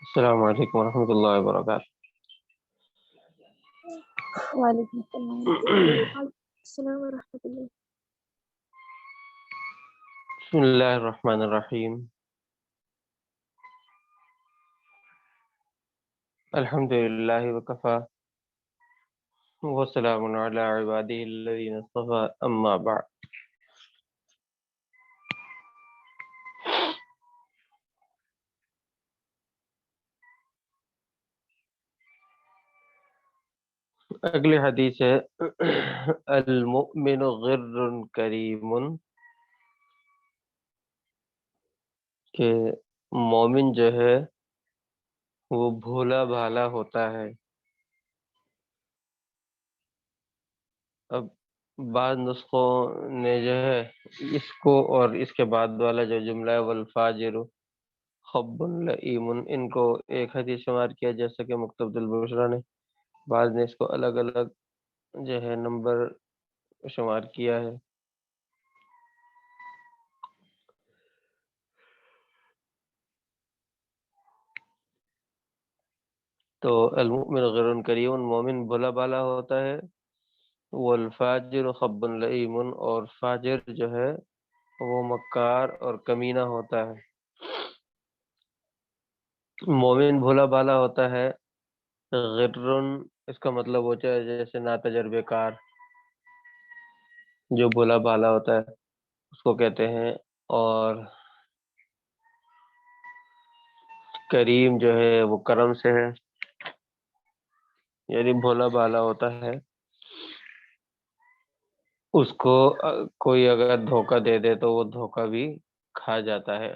السلام علیکم ورحمۃ اللہ وبرکاتہ۔ وعلیکم السلام السلام ورحمۃ اللہ۔ بسم اللہ الرحمن الرحیم، الحمد للہ وکفا وسلام علی عبادہ الذین اصطفى، اما بعد۔ اگلی حدیث ہے المؤمن غر کریم، کہ مومن جو ہے وہ بھولا بھالا ہوتا ہے۔ اب بعض نسخوں نے جو ہے اس کو اور اس کے بعد والا جو جملہ ہے والفاجر خب لئیم، ان کو ایک حدیث شمار کیا، جیسا کہ مکتبۃ البشریٰ نے۔ بعض نے اس کو الگ الگ جو ہے نمبر شمار کیا ہے۔ تو المؤمن غر کریم، مومن بھولا بھالا ہوتا ہے، والفاجر خب لئیم، اور فاجر جو ہے وہ مکار اور کمینہ ہوتا ہے۔ مومن بھولا بھالا ہوتا ہے، غرن اس کا مطلب ہوتا ہے جیسے ناتجربے کار، جو بھولا بھالا ہوتا ہے اس کو کہتے ہیں۔ اور کریم جو ہے وہ کرم سے ہے، یعنی بھولا بھالا ہوتا ہے، اس کو کوئی اگر دھوکہ دے دے تو وہ دھوکہ بھی کھا جاتا ہے۔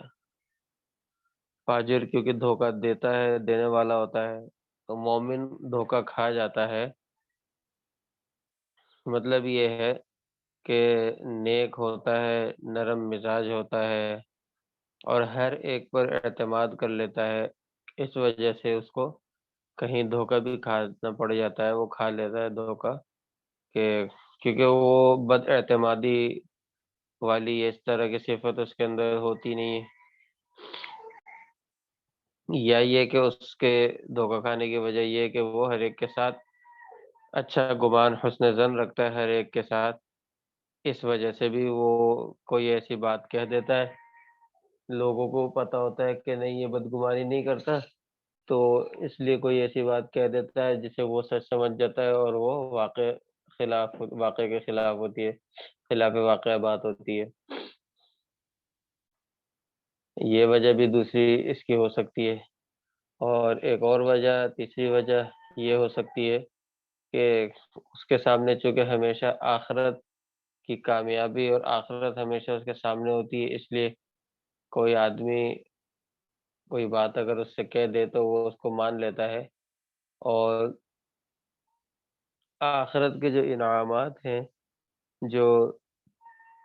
فاجر کیونکہ دھوکہ دیتا ہے، دینے والا ہوتا ہے، تو مومن دھوکہ کھا جاتا ہے۔ مطلب یہ ہے کہ نیک ہوتا ہے، نرم مزاج ہوتا ہے، اور ہر ایک پر اعتماد کر لیتا ہے، اس وجہ سے اس کو کہیں دھوکہ بھی کھانا پڑ جاتا ہے، وہ کھا لیتا ہے دھوکہ، کہ کیونکہ وہ بد اعتمادی والی اس طرح کی صفت اس کے اندر ہوتی نہیں ہے، یا یہ کہ اس کے دھوکہ کھانے کی وجہ یہ ہے کہ وہ ہر ایک کے ساتھ اچھا گمان، حسن ظن رکھتا ہے ہر ایک کے ساتھ، اس وجہ سے بھی وہ کوئی ایسی بات کہہ دیتا ہے، لوگوں کو پتہ ہوتا ہے کہ نہیں یہ بدگمانی نہیں کرتا، تو اس لیے کوئی ایسی بات کہہ دیتا ہے جسے وہ سچ سمجھ جاتا ہے، اور وہ واقع کے خلاف ہوتی ہے، خلاف واقع بات ہوتی ہے۔ یہ وجہ بھی دوسری اس کی ہو سکتی ہے، اور ایک اور وجہ، تیسری وجہ یہ ہو سکتی ہے کہ اس کے سامنے چونکہ ہمیشہ آخرت کی کامیابی اور آخرت ہمیشہ اس کے سامنے ہوتی ہے، اس لیے کوئی آدمی کوئی بات اگر اس سے کہہ دے تو وہ اس کو مان لیتا ہے، اور آخرت کے جو انعامات ہیں، جو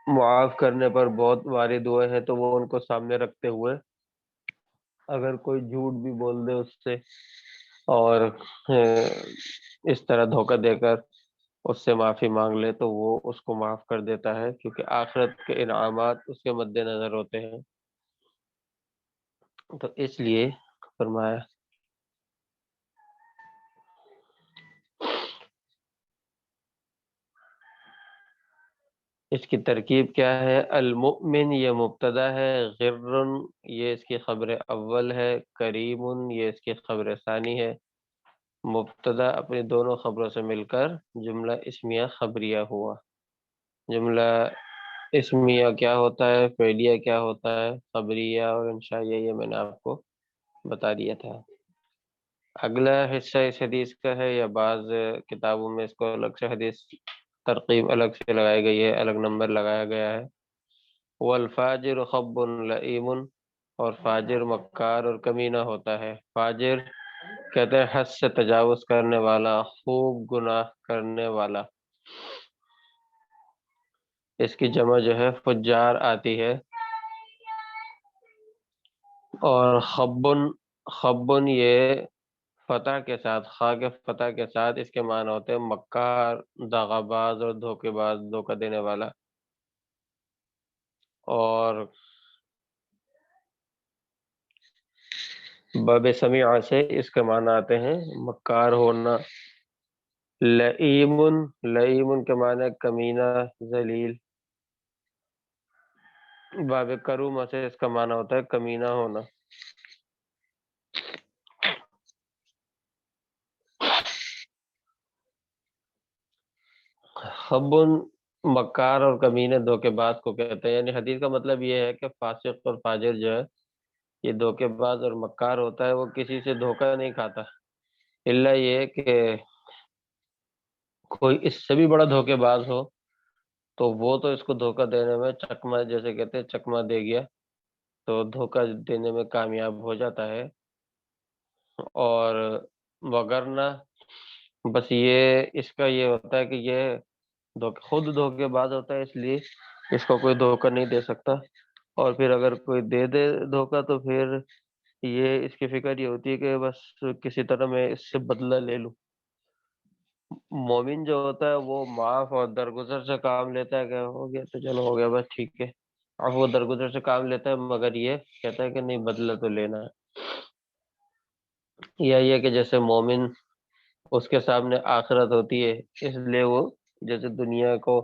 معاف کرنے پر بہت وارد ہوئے ہیں، تو وہ ان کو سامنے رکھتے ہوئے اگر کوئی جھوٹ بھی بول دے اس سے، اور اس طرح دھوکہ دے کر اس سے معافی مانگ لے، تو وہ اس کو معاف کر دیتا ہے، کیونکہ آخرت کے انعامات اس کے مد نظر ہوتے ہیں۔ تو اس لیے فرمایا اس کی ترکیب کیا ہے۔ المؤمن یہ مبتدا ہے، غر یہ اس کی خبر اول ہے، کریم یہ اس کی خبر ثانی ہے۔ مبتدا اپنی دونوں خبروں سے مل کر جملہ اسمیہ خبریہ ہوا۔ جملہ اسمیہ کیا ہوتا ہے، فعلیہ کیا ہوتا ہے، خبریہ اور انشائیہ، یہ میں نے آپ کو بتا دیا تھا۔ اگلا حصہ اس حدیث کا ہے، یا بعض کتابوں میں اس کو الگ سے حدیث ترقیب الگ سے لگائی گئی ہے، الگ نمبر لگایا گیا ہے۔ والفاجر خب لئیم، اور فاجر مکار اور کمینہ ہوتا ہے۔ فاجر کہتے ہیں حد سے تجاوز کرنے والا، خوب گناہ کرنے والا، اس کی جمع جو ہے فجار آتی ہے۔ اور خبن یہ فتح کے ساتھ، خا کے فتح کے ساتھ اس کے معنی ہوتے ہیں مکار، دغا باز اور دھوکے باز، دھوکہ دینے والا۔ اور باب سمیع سے اس کے معنی آتے ہیں مکار ہونا، لئیم، لئیم کے معنی کمینہ، ذلیل۔ باب کروم سے اس کا معنی ہوتا ہے کمینہ ہونا۔ خبن، مکار اور کمینے دھوکے باز کو کہتے ہیں، یعنی حدیث کا مطلب یہ ہے کہ فاسق اور فاجر جو ہے یہ دھوکے باز اور مکار ہوتا ہے، وہ کسی سے دھوکہ نہیں کھاتا، الا یہ کہ کوئی اس سے بھی بڑا دھوکے باز ہو تو وہ تو اس کو دھوکہ دینے میں چکما، جیسے کہتے ہیں چکما دے گیا، تو دھوکہ دینے میں کامیاب ہو جاتا ہے۔ اور وگرنہ بس یہ اس کا یہ ہوتا ہے کہ یہ خود دھوکے باز ہوتا ہے، اس لیے اس کو کوئی دھوکہ نہیں دے سکتا، اور پھر اگر کوئی دے دے دھوکہ تو پھر یہ اس کی فکر یہ ہوتی ہے کہ بس کسی طرح میں اس سے بدلہ لے لوں۔ مومن جو ہوتا ہے وہ معاف اور درگزر سے کام لیتا ہے کہ ہو گیا تو چلو ہو گیا بس ٹھیک ہے، اب وہ درگزر سے کام لیتا ہے، مگر یہ کہتا ہے کہ نہیں بدلہ تو لینا ہے۔ یا یہ کہ جیسے مومن اس کے سامنے آخرت ہوتی ہے، اس لیے وہ جیسے دنیا کو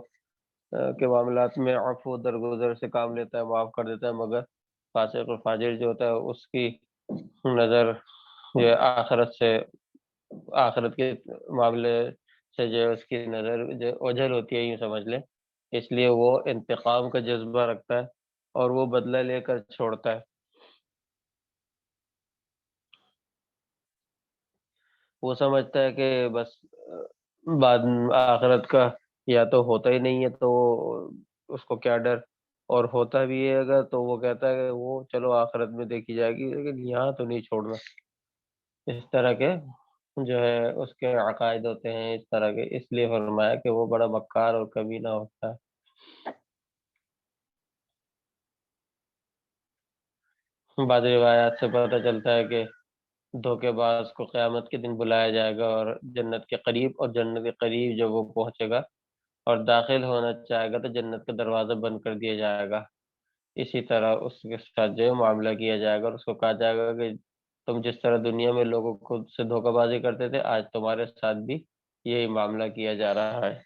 کے معاملات میں عفو درگزر سے کام لیتا ہے، معاف کر دیتا ہے، مگر فاسق اور فاجر جو ہوتا ہے اس کی نظر یہ آخرت سے، آخرت کے معاملے سے جو ہے اس کی نظر جو اوجھل ہوتی ہے، یوں سمجھ لیں، اس لیے وہ انتقام کا جذبہ رکھتا ہے اور وہ بدلہ لے کر چھوڑتا ہے۔ وہ سمجھتا ہے کہ بس بعد آخرت کا یا تو ہوتا ہی نہیں ہے تو اس کو کیا ڈر، اور ہوتا بھی ہے اگر تو وہ کہتا ہے کہ وہ چلو آخرت میں دیکھی جائے گی، لیکن یہاں تو نہیں چھوڑنا۔ اس طرح کے جو ہے اس کے عقائد ہوتے ہیں اس طرح کے، اس لیے فرمایا کہ وہ بڑا مکار اور کمینہ ہوتا ہے۔ بعض روایات سے پتہ چلتا ہے کہ دھوکے باز کو قیامت کے دن بلایا جائے گا اور جنت کے قریب، اور جنت کے قریب جب وہ پہنچے گا اور داخل ہونا چاہے گا تو جنت کا دروازہ بند کر دیا جائے گا۔ اسی طرح اس کے ساتھ جو ہے معاملہ کیا جائے گا اور اس کو کہا جائے گا کہ تم جس طرح دنیا میں لوگوں کو سے دھوکہ بازی کرتے تھے، آج تمہارے ساتھ بھی یہی معاملہ کیا جا رہا ہے۔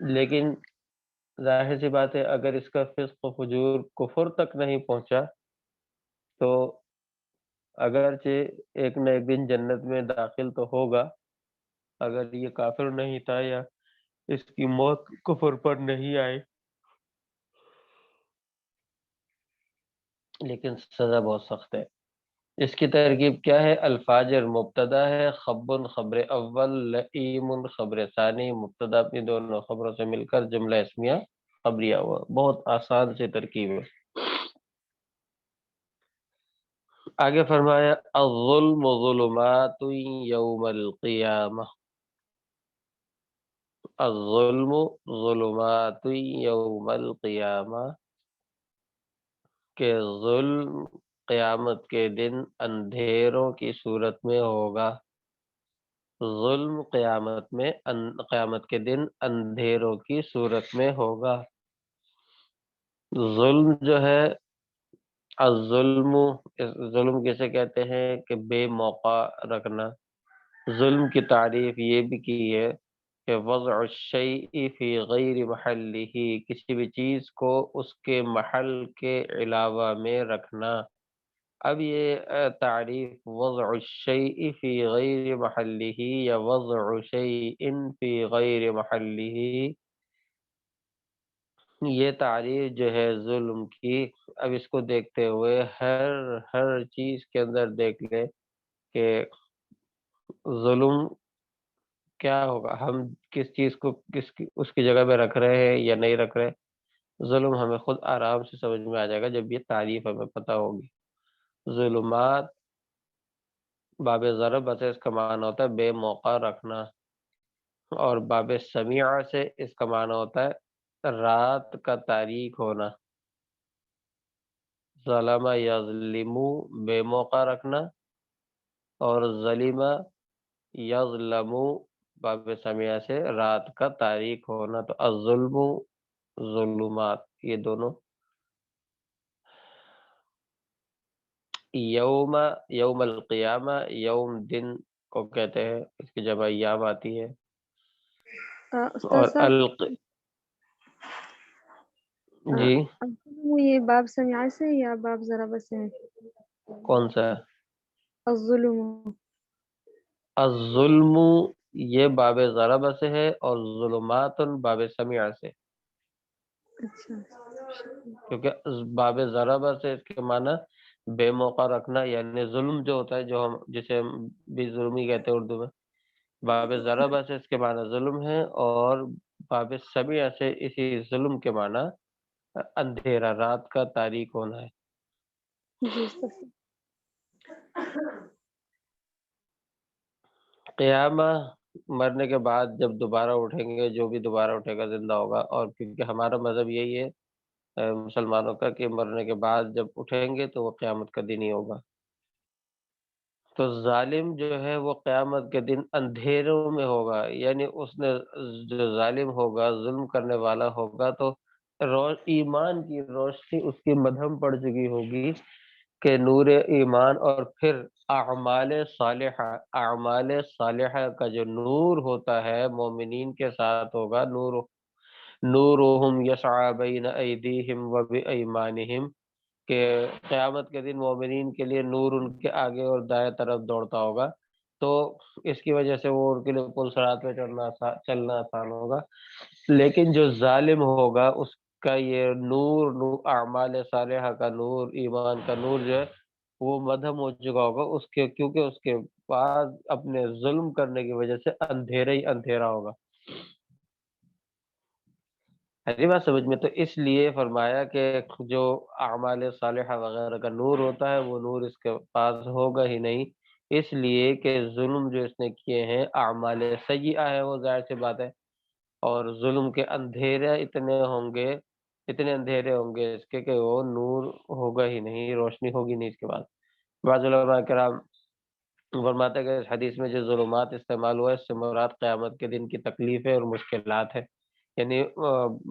لیکن ظاہر سی بات ہے اگر اس کا فسق و فجور کفر تک نہیں پہنچا تو اگرچہ ایک نہ ایک دن جنت میں داخل تو ہوگا، اگر یہ کافر نہیں تھا یا اس کی موت کفر پر نہیں آئی، لیکن سزا بہت سخت ہے۔ اس کی ترکیب کیا ہے؟ الفاجر مبتدا ہے، خبن خبر اول، لئیم خبر ثانی، مبتدا اپنی دونوں خبروں سے مل کر جملہ اسمیہ خبریہ ہوا۔ بہت آسان سی ترکیب ہے۔ آگے فرمایا الظلم ظلمات یوم القیامہ، الظلم ظلمات یوم القیامہ، کہ ظلم قیامت کے دن اندھیروں کی صورت میں ہوگا۔ ظلم قیامت کے دن اندھیروں کی صورت میں ہوگا۔ ظلم جو ہے، الظلم، ظلم کسے کہتے ہیں کہ بے موقع رکھنا۔ ظلم کی تعریف یہ بھی کی ہے کہ وضع الشیء فی غیر محلہ، کسی بھی چیز کو اس کے محل کے علاوہ میں رکھنا۔ اب یہ تعریف وضع الشیء فی غیر محلہ یا وضع شیء فی غیر محلہ، یہ تعریف جو ہے ظلم کی، اب اس کو دیکھتے ہوئے ہر چیز کے اندر دیکھ لیں کہ ظلم کیا ہوگا، ہم کس چیز کو اس کی جگہ پہ رکھ رہے ہیں یا نہیں رکھ رہے۔ ظلم ہمیں خود آرام سے سمجھ میں آ جائے گا جب یہ تعریف ہمیں پتہ ہوگی۔ ظلمات باب ضرب سے اس کا معنی ہوتا ہے بے موقع رکھنا، اور باب سمیع سے اس کا معنی ہوتا ہے رات کا تاریک ہونا۔ ظلم یظلم بے موقع رکھنا، اور ظلم یظلم باب سمیع سے رات کا تاریک ہونا۔ تو الظلم ظلمات، یہ دونوں یوم یوم القیامہ، یوم دن کو کہتے ہیں، اس کی جمع ایام آتی ہے. استاد اور صاحب جی یہ باب سمعہ سے یا باب ضرب سے ہے؟ کون سا؟ الظلم. الظلم یہ باب ضرب سے ہے، اور ظلمات باب سمع سے، اچھا. کیونکہ باب ضرب سے اس کے معنی بے موقع رکھنا، یعنی ظلم جو ہوتا ہے، جو ہم جسے ہم بھی ظلمی کہتے ہیں اردو میں. باب ضرب سے اس کے معنی ظلم ہے، اور باب سمع سے اسی ظلم کے معنی اندھیرا، رات کا تاریک ہونا ہے. جی استاد صاحب. قیامہ مرنے کے بعد جب دوبارہ اٹھیں گے، جو بھی دوبارہ اٹھے گا زندہ ہوگا. اور کیونکہ ہمارا مذہب یہی ہے مسلمانوں کا، کہ مرنے کے بعد جب اٹھیں گے تو وہ قیامت کا دن ہی ہوگا. تو ظالم جو ہے وہ قیامت کے دن اندھیروں میں ہوگا، یعنی اس نے جو ظالم ہوگا، ظلم کرنے والا ہوگا، تو ایمان کی روشنی اس کی مدھم پڑ چکی ہوگی، کہ نور ایمان اور پھر اعمال صالحہ کا جو نور ہوتا ہے مومنین کے ساتھ ہوگا. نورہم یسعی بین ایدیہم و بایمانہم، کہ قیامت کے دن مومنین کے لیے نور ان کے آگے اور دائیں طرف دوڑتا ہوگا. تو اس کی وجہ سے وہ ان کے لیے پل صراط پہ چلنا آسان ہوگا. لیکن جو ظالم ہوگا اس کا یہ نور اعمال صالحہ کا نور، ایمان کا نور جو ہے وہ مدھم ہو چکا ہوگا اس کے، کیونکہ اس کے بعد اپنے ظلم کرنے کی وجہ سے اندھیرا ہی اندھیرا ہوگا. پہلی بات سمجھ میں. تو اس لیے فرمایا کہ جو اعمال صالحہ وغیرہ کا نور ہوتا ہے وہ نور اس کے پاس ہوگا ہی نہیں، اس لیے کہ ظلم جو اس نے کیے ہیں اعمال سیئہ ہے، وہ ظاہر سی بات ہے. اور ظلم کے اندھیرے اتنے اندھیرے ہوں گے اس کے، کہ وہ نور ہوگا ہی نہیں، روشنی ہوگی نہیں اس کے بعد. بعض علماء کرام فرماتے ہیں کہ اس حدیث میں جو ظلمات استعمال ہوا ہے اس سے مراد قیامت کے دن کی تکلیفیں اور مشکلات ہے. یعنی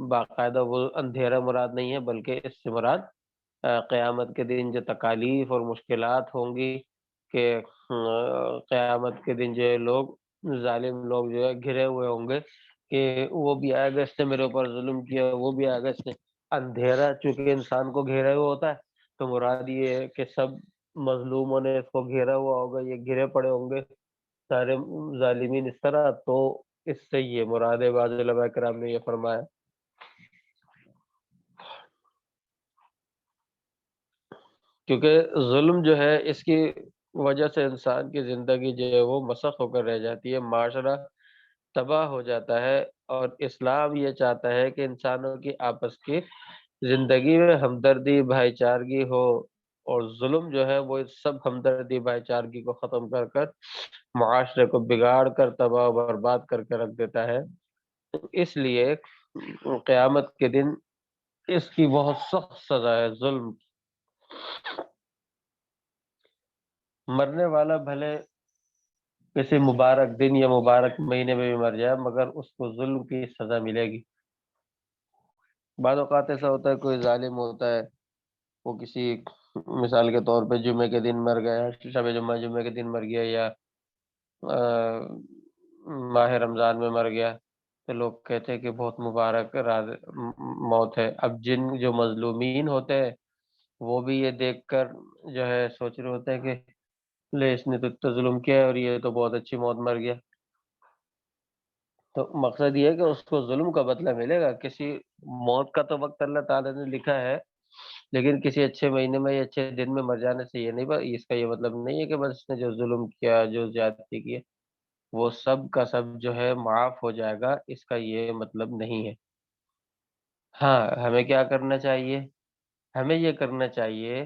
باقاعدہ وہ اندھیرا مراد نہیں ہے، بلکہ اس سے مراد قیامت کے دن جو تکالیف اور مشکلات ہوں گی، کہ قیامت کے دن جو لوگ، ظالم لوگ جو ہے گھرے ہوئے ہوں گے، کہ وہ بھی آئے گا اس نے میرے اوپر ظلم کیا، وہ بھی آئے گا اس نے. اندھیرا چونکہ انسان کو گھیرا ہوا ہوتا ہے، تو مراد یہ ہے کہ سب مظلوموں نے اس کو گھیرا ہوا ہوگا، یہ گھرے پڑے ہوں گے سارے ظالمین اس طرح. تو اس سے یہ مراد ہے. بعض علماء کرام نے یہ فرمایا. کیونکہ ظلم جو ہے اس کی وجہ سے انسان کی زندگی جو ہے وہ مسخ ہو کر رہ جاتی ہے، معاشرہ تباہ ہو جاتا ہے. اور اسلام یہ چاہتا ہے کہ انسانوں کی آپس کی زندگی میں ہمدردی، بھائی چارگی ہو. اور ظلم جو ہے وہ اس سب ہمدردی، بھائی چارگی کو ختم کر کر معاشرے کو بگاڑ کر تباہ و برباد کر کے رکھ دیتا ہے. اس لیے قیامت کے دن اس کی بہت سخت سزا ہے ظلم. مرنے والا بھلے کسی مبارک دن یا مبارک مہینے میں بھی مر جائے، مگر اس کو ظلم کی سزا ملے گی. بعض اوقات ایسا ہوتا ہے کوئی ظالم ہوتا ہے، وہ کسی، مثال کے طور پہ جمعے کے دن مر گیا، شب جمعہ کے دن مر گیا، یا ماہ رمضان میں مر گیا، تو لوگ کہتے ہیں کہ بہت مبارک موت ہے. اب جن جو مظلومین ہوتے ہیں وہ بھی یہ دیکھ کر جو ہے سوچ رہے ہوتے ہیں کہ لے اس نے تو ظلم کیا ہے اور یہ تو بہت اچھی موت مر گیا. تو مقصد یہ ہے کہ اس کو ظلم کا بدلہ ملے گا. کسی موت کا تو وقت اللہ تعالیٰ نے لکھا ہے، لیکن کسی اچھے مہینے میں یا اچھے دن میں مر جانے سے یہ نہیں، اس کا یہ مطلب نہیں ہے کہ بس اس نے جو ظلم کیا، جو زیادتی کی، وہ سب کا سب جو ہے معاف ہو جائے گا، اس کا یہ مطلب نہیں ہے. ہاں ہمیں کیا کرنا چاہیے؟ ہمیں یہ کرنا چاہیے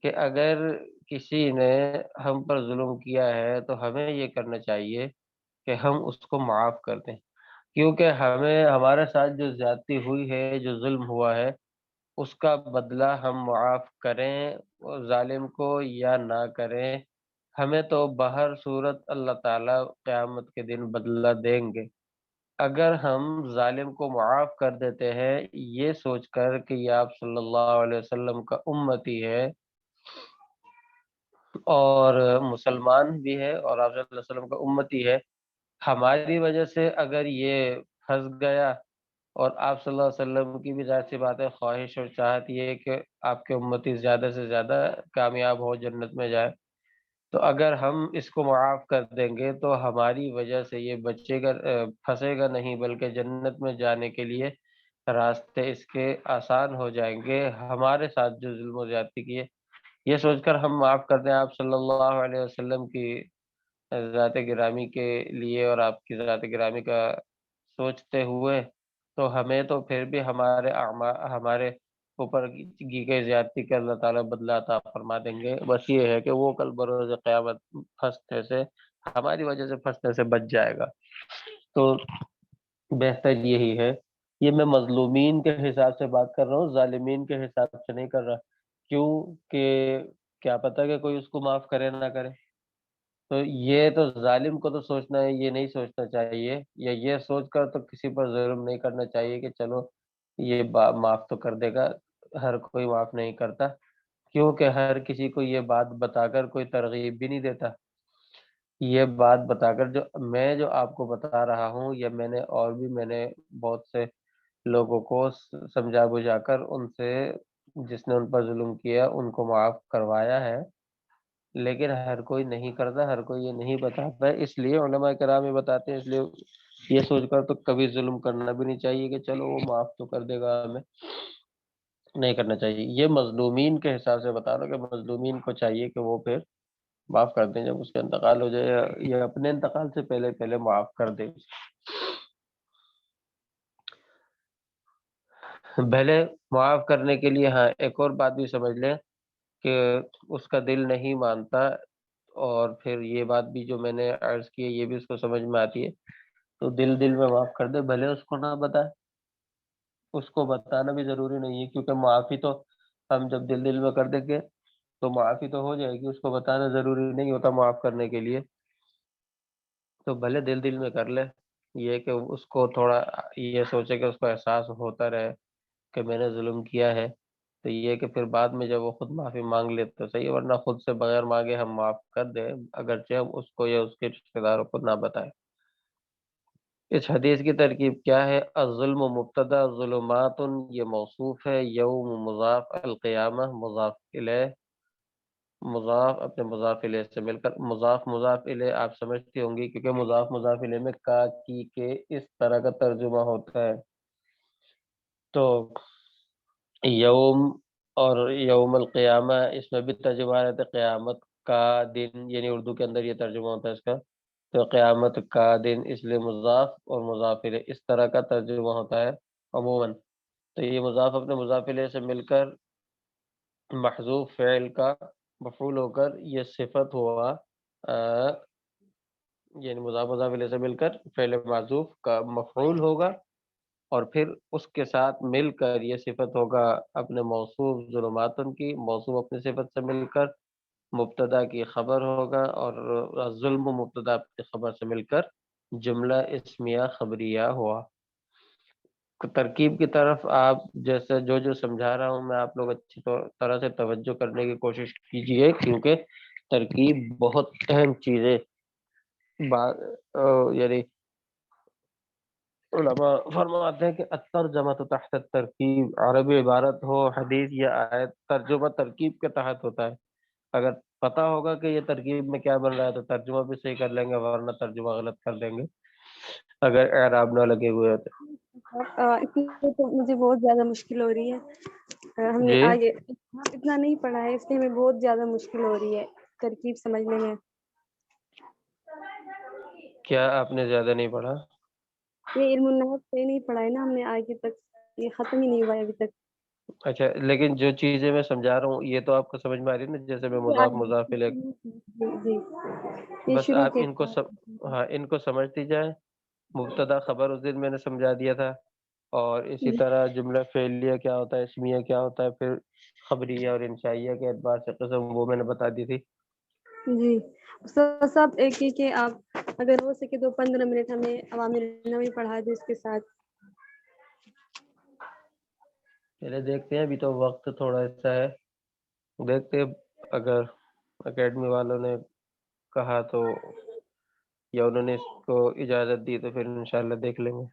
کہ اگر کسی نے ہم پر ظلم کیا ہے تو ہمیں یہ کرنا چاہیے کہ ہم اس کو معاف کر دیں. کیونکہ ہمیں ہمارے ساتھ جو زیادتی ہوئی ہے، جو ظلم ہوا ہے، اس کا بدلہ ہم معاف کریں ظالم کو یا نہ کریں، ہمیں تو بہر صورت اللہ تعالیٰ قیامت کے دن بدلہ دیں گے. اگر ہم ظالم کو معاف کر دیتے ہیں یہ سوچ کر کہ یہ آپ صلی اللہ علیہ وسلم کا امتی ہے، اور مسلمان بھی ہے اور آپ صلی اللہ علیہ وسلم کا امتی ہے، ہماری وجہ سے اگر یہ پھنس گیا، اور آپ صلی اللہ علیہ وسلم کی بھی ظاہر سی بات ہے خواہش اور چاہت یہ ہے کہ آپ کے امتی زیادہ سے زیادہ کامیاب ہو، جنت میں جائے، تو اگر ہم اس کو معاف کر دیں گے تو ہماری وجہ سے یہ بچے گا، پھنسے گا نہیں، بلکہ جنت میں جانے کے لیے راستے اس کے آسان ہو جائیں گے۔ ہمارے ساتھ جو ظلم و زیادتی کی ہے، یہ سوچ کر ہم معاف کر دیں آپ صلی اللہ علیہ وسلم کی ذات گرامی کے لیے اور آپ کی ذات گرامی کا سوچتے ہوئے، تو ہمیں تو پھر بھی ہمارے اوپر کی گئی زیادتی کا اللہ تعالیٰ بدلہ عطا فرما دیں گے۔ بس یہ ہے کہ وہ کل بروز قیامت پھنسنے سے، ہماری وجہ سے پھنسنے سے بچ جائے گا۔ تو بہتر یہی ہے، یہ میں مظلومین کے حساب سے بات کر رہا ہوں، ظالمین کے حساب سے نہیں کر رہا، کیوں کہ کیا پتہ کہ کوئی اس کو معاف کرے نہ کرے۔ تو یہ تو ظالم کو تو سوچنا ہے، یہ نہیں سوچنا چاہیے، یا یہ سوچ کر تو کسی پر ظلم نہیں کرنا چاہیے کہ چلو یہ معاف تو کر دے گا، ہر کوئی معاف نہیں کرتا، کیونکہ ہر کسی کو یہ بات بتا کر کوئی ترغیب بھی نہیں دیتا۔ یہ بات بتا کر جو آپ کو بتا رہا ہوں، یا میں نے بہت سے لوگوں کو سمجھا بجھا کر ان سے، جس نے ان پر ظلم کیا ان کو معاف کروایا ہے، لیکن ہر کوئی نہیں کرتا، ہر کوئی یہ نہیں بتاتا ہے، اس لیے علماء کرام یہ بتاتے ہیں، اس لیے یہ سوچ کر تو کبھی ظلم کرنا بھی نہیں چاہیے کہ چلو وہ معاف تو کر دے گا، ہمیں نہیں کرنا چاہیے۔ یہ مظلومین کے حساب سے بتا رہا ہوں کہ مظلومین کو چاہیے کہ وہ پھر معاف کر دیں، جب اس کا انتقال ہو جائے یا اپنے انتقال سے پہلے پہلے معاف کر دیں۔ پہلے معاف کرنے کے لیے ہاں ایک اور بات بھی سمجھ لیں کہ اس کا دل نہیں مانتا، اور پھر یہ بات بھی جو میں نے عرض کی ہے یہ بھی اس کو سمجھ میں آتی ہے، تو دل میں معاف کر دے، بھلے اس کو نہ بتائے، اس کو بتانا بھی ضروری نہیں ہے، کیونکہ معافی تو ہم جب دل میں کر دیں گے تو معافی تو ہو جائے گی، اس کو بتانا ضروری نہیں ہوتا معاف کرنے کے لیے، تو بھلے دل میں کر لے، یہ کہ اس کو تھوڑا یہ سوچے کہ اس کو احساس ہوتا رہے کہ میں نے ظلم کیا ہے، تو یہ کہ پھر بعد میں جب وہ خود معافی مانگ لے تو صحیح، ورنہ خود سے بغیر مانگے ہم معاف کر دیں، اگرچہ ہم اس کو یا اس کے رشتہ داروں کو نہ بتائیں۔ اس حدیث کی ترکیب کیا ہے؟ الظلم مبتدا، ظلمات یہ موصوف ہے، یوم مضاف، القیامہ مضاف الیہ، مضاف اپنے مضاف الیہ سے مل کر، مضاف الیہ آپ سمجھتی ہوں گی کیونکہ مضاف الیہ میں کا کی کے اس طرح کا ترجمہ ہوتا ہے، تو یوم اور یوم القیامہ اس میں بھی ترجمہ رہتا ہے قیامت کا دن، یعنی اردو کے اندر یہ ترجمہ ہوتا ہے اس کا، تو قیامت کا دن، اس لیے مضاف اور مضاف الیہ اس طرح کا ترجمہ ہوتا ہے عموماً، تو یہ مضاف اپنے مضاف الیہ سے مل کر محذوف فعل کا مفعول ہو کر یہ صفت ہوا، آ، یعنی مضاف الیہ سے مل کر فعل محذوف کا مفعول ہوگا، اور پھر اس کے ساتھ مل کر یہ صفت ہوگا اپنے موصوف ظلماتن کی، موصوف اپنی صفت سے مل کر مبتدا کی خبر ہوگا، اور ظلم مبتدا کی خبر سے مل کر جملہ اسمیہ خبریہ ہوا۔ ترکیب کی طرف آپ جیسے جو سمجھا رہا ہوں میں، آپ لوگ اچھی طرح سے توجہ کرنے کی کوشش کیجئے، کیونکہ ترکیب بہت اہم چیز ہے۔ یعنی علماء فرماتے ہیں کہ الترجمہ تحت الترکیب، عربی عبارت ہو، حدیث یا آیت، ترجمہ ترکیب کے تحت ہوتا ہے۔ اگر پتہ ہوگا کہ یہ ترکیب میں کیا بن رہا ہے تو ترجمہ بھی صحیح کر لیں گے، ورنہ ترجمہ غلط کر دیں گے اگر اعراب نہ لگے ہوئے تو۔ اس لیے تو مجھے بہت زیادہ مشکل ہو رہی ہے، ہم نے جی آگے اتنا نہیں پڑھا ہے، اس لیے ہمیں بہت زیادہ مشکل ہو رہی ہے ترکیب سمجھنے میں۔ کیا آپ نے زیادہ نہیں پڑھا؟ یہ علم النحو سے نہیں پڑھا ہے نا ہم نے آگے تک، یہ ختم ہی نہیں ہوا ہے ابھی تک۔ اچھا، لیکن جو چیزیں میں سمجھا رہا ہوں یہ تو آپ کو سمجھ میں آ رہی ہے نا، جیسے میں مضاف مضاف الیہ، جی جی، یہ بس شروع آپ کے ان کو ہاں ان کو سمجھتی جائیں۔ مبتدا خبر اس دن میں نے سمجھا دیا تھا، اور اسی طرح جملہ فعلیہ کیا ہوتا ہے، اسمیہ کیا ہوتا ہے، پھر خبریہ اور انشائیہ کے اعتبار سے قسم وہ میں نے بتا دی تھی۔ جی سب ایک ہی کہ آپ اگر ہو سکے تو 15 منٹ ہمیں عوامل نوی پڑھا دیں اس کے ساتھ۔ چلے دیکھتے ہیں، ابھی تو وقت تھوڑا ایسا ہے، دیکھتے ہیں اگر اکیڈمی والوں نے کہا تو یا انہوں نے اس کو اجازت دی تو پھر انشاءاللہ دیکھ لیں گے۔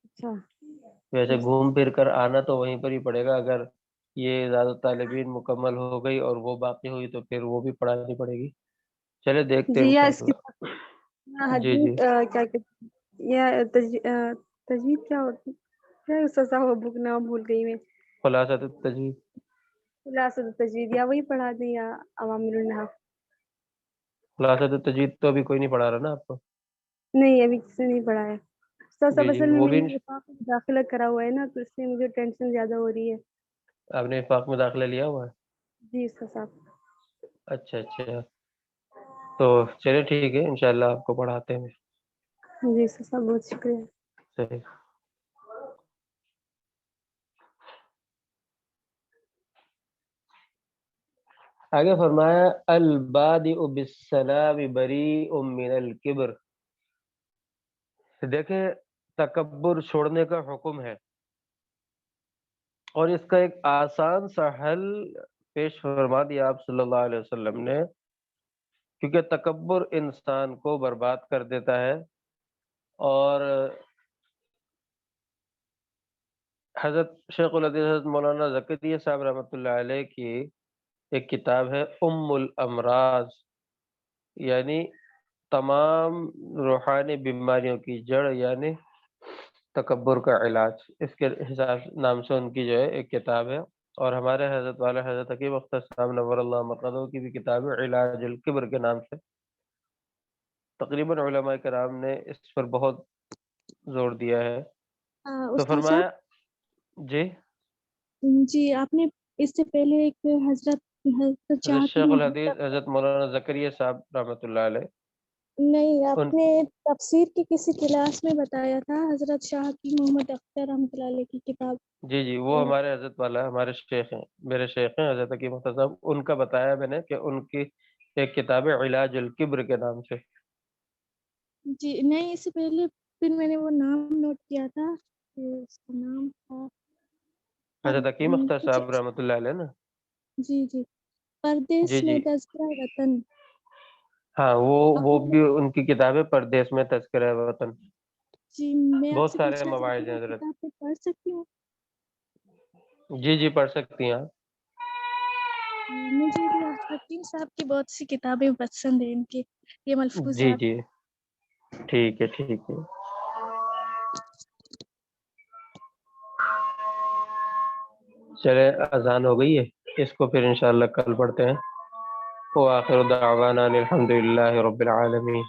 اچھا ویسے گھوم پھر کر آنا تو وہیں پر ہی پڑے گا، اگر یہ زیادہ طالبین مکمل ہو گئی اور وہ باقی ہوئی تو پھر وہ بھی پڑھانی پڑے گی۔ چلے دیکھتے ہیں جی، یا اس کی انشاءاللہ۔ جی حدیث جی، کیا کہتے ہیں، یا تجوید کیا ہوتی ہے، سزا ہو بک نام بھول گئی میں، خلاصۃ التجوید۔ خلاصۃ التجوید، یا وہی پڑھا دیں یا عوامل النحو؟ خلاصۃ التجوید تو ابھی کوئی نہیں پڑھا رہا نا آپ کو؟ نہیں، ابھی کسی نے نہیں پڑھا ہے استاد صاحب، جی جی، اصل میں وہ میں بھی نے وفاق میں داخلہ کرا ہوا ہے نا، تو اس سے مجھے ٹینشن زیادہ ہو رہی ہے۔ آپ نے وفاق میں داخلہ لیا ہوا ہے؟ جی استاد صاحب۔ اچھا اچھا، تو چلے ٹھیک ہے، انشاءاللہ آپ کو پڑھاتے ہیں۔ جی استاد صاحب، بہت شکریہ۔ صحیح۔ آگے فرمایا البادئ بالسلام بریء من الکبر۔ دیکھیں، تکبر چھوڑنے کا حکم ہے، اور اس کا ایک آسان سا حل پیش فرما دیا آپ صلی اللہ علیہ وسلم نے، کیونکہ تکبر انسان کو برباد کر دیتا ہے۔ اور حضرت شیخ الحدیث حضرت مولانا زکریا صاحب رحمۃ اللہ علیہ کی ایک کتاب ہے ام الامراض، یعنی تمام روحانی بیماریوں کی جڑ یعنی تکبر کا علاج، اس کے حساب نام سے ان کی جو ہے ایک کتاب ہے۔ اور ہمارے حضرت والا حضرت حکیم اختر صاحب نور اللہ مرقدہ کی بھی کتاب ہے علاج الکبر کے نام سے۔ تقریباً علماء کرام نے اس پر بہت زور دیا ہے۔ تو استاد صاحب، فرمایا جی، جی آپ نے اس سے پہلے ایک حضرت حضرت شاہ کی شیخ محمد الحدیث حضرت مولانا زکریا صاحب رحمۃ اللہ علیہ، نہیں، ان آپ نے تفسیر کی کسی کلاس میں بتایا تھا حضرت شاہ کی محمد اختر رحمۃ اللہ علیہ کی کتاب۔ جی جی، وہ ہمارے حضرت والا ہمارے شیخ ہیں، میرے شیخ ہیں حضرت حکیم اختر صاحب، ان کا بتایا میں نے کہ ان کی ایک کتاب ہے علاج الکبر کے نام سے۔ جی نہیں، اس سے پہلے پھر میں نے وہ نام نوٹ کیا تھا کہ اس کا نام تھا حضرت حکیم اختر کچھ، صاحب رحمۃ اللہ علیہ نا؟ جی جی، پردیس جی میں جی، تذکرہ وطن۔ ہاں وہ بھی ان کی کتاب ہے پردیس میں تذکرہ وطن۔ جی میں آپ بہت سے سارے پوچھنا چاہتی مواعظ ہوں، ہیں وہ حضرت۔ کتاب میں پڑھ سکتی ہوں؟ جی جی، پڑھ سکتی ہیں آپ۔ مجھے بھی حکیم صاحب کی بہت سی کتابیں پسند ہیں، ان کے یہ جی ملفوظات۔ جی، ٹھیک ہے ٹھیک ہے۔ چلے اذان ہو گئی ہے، اس کو پھر انشاءاللہ کل پڑھتے ہیں۔ وآخر دعوانا الحمد للہ رب العالمین۔